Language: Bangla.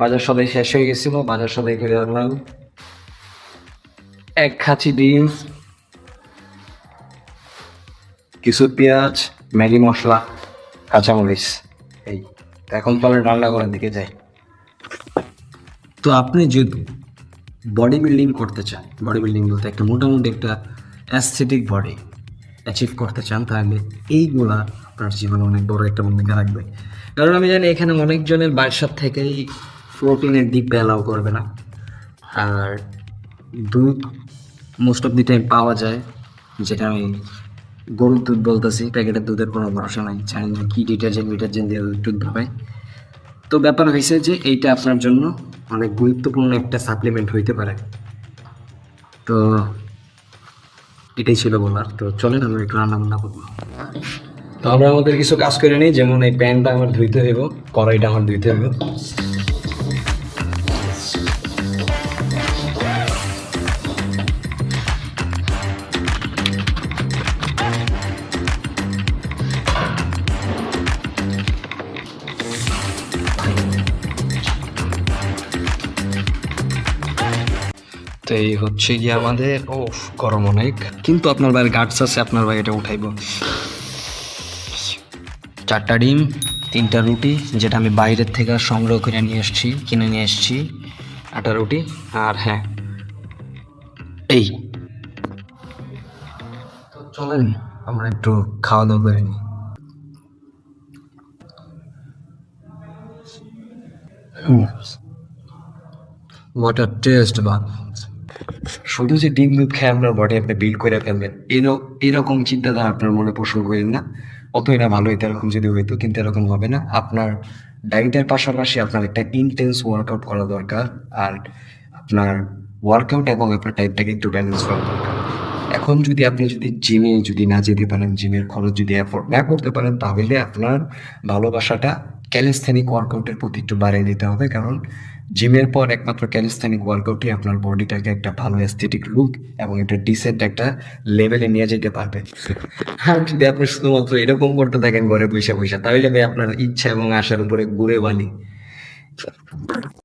বাজার সদাই শেষ হয়ে গেছিল, বাজার সদাই করে আনলাম এক খাঁচি ডিম, কিছু পেঁয়াজ, ম্যাগি মশলা, কাঁচামরিচ। এই তো এখন তাহলে রান্না করার দিকে যাই। তো আপনি যদি বডি বিল্ডিং করতে চান, বডি বিল্ডিং বলতে একটা মোটামুটি একটা অ্যাস্থেটিক বডি অ্যাচিভ করতে চান, তাহলে এইগুলা আপনার জীবনে অনেক বড় একটা ভূমিকা রাখবে। কারণ আমি জানি এখানে অনেকজনের বাসার থেকেই প্রোটিনের ডিব্বা অ্যালাউ করবে না, আর দুধ মোস্ট অফ দি টাইম পাওয়া যায়, যেটা আমি গরুর দুধ বলতেছি, প্যাকেটের দুধের কোনো ভরসা নাই, জানি না কি ডিটারজেন্ট দিয়ে দুধ ভাবায়। তো ব্যাপার হয়েছে যে এইটা আপনার জন্য অনেক গুরুত্বপূর্ণ একটা সাপ্লিমেন্ট হইতে পারে। তো এটাই ছিল বলার। তো চলেন আমরা একটু রান্না বান্না করবো। তো আমরা আমাদের কিছু কাজ করে নিই, যেমন এই প্যানটা আমার ধুইতে হইব, কড়াইটা আমার ধুইতে হইব। তো এই হচ্ছে গিয়ে আমাদের, ও গরম অনেক, কিন্তু আপনার ভাইয়ের গার্ডস আছে, আপনার ভাই এটা উঠাইব। 4টা ডিম, 3টা রুটি, যেটা আমি বাইরের থেকে সংগ্রহ করে নিয়ে এসেছি, কিনে নিয়ে এসেছি, 8টা রুটি, আর হ্যাঁ এই। তো চলেন আমরা একটু খাওয়া দাওয়া করে নিই। What a test! বা শুধু যে ডিম দুধ খেয়ে আপনার বডি আপনি বিল্ড করে ফেলবেন, এরকম চিন্তাধারা আপনার মনে পোষণ করেন না। অতই না ভালো হইতো এরকম যদি হইতো, কিন্তু এরকম হবে না। আপনার ডায়েটের পাশাপাশি আপনার একটা ইন্টেন্স ওয়ার্কআউট করা দরকার, আর আপনার ওয়ার্কআউট এবং আপনার টাইপটাকে একটু ব্যালেন্স করা দরকার। এখন যদি আপনি জিমে যদি না যেতে পারেন, জিমের খরচ যদি অ্যাফোর্ড না করতে পারেন, তাহলে আপনার ভালোবাসাটা ক্যালিস্থেনিক ওয়ার্কআউটের প্রতি একটু বাড়িয়ে দিতে হবে। কারণ জিমের পর একমাত্র ক্যালিস্থেনিক ওয়ার্কআউটই আপনার বডিটাকে একটা ভালো অ্যাস্থেটিক লুক এবং একটা ডিসেন্ট একটা লেভেলে নিয়ে যেতে পারবে। আর যদি আপনি শুধুমাত্র এরকম করতে থাকেন ঘরে বসে বসে, তাহলে ভাই আপনার ইচ্ছা এবং আশার উপরে ঘুরে বালি।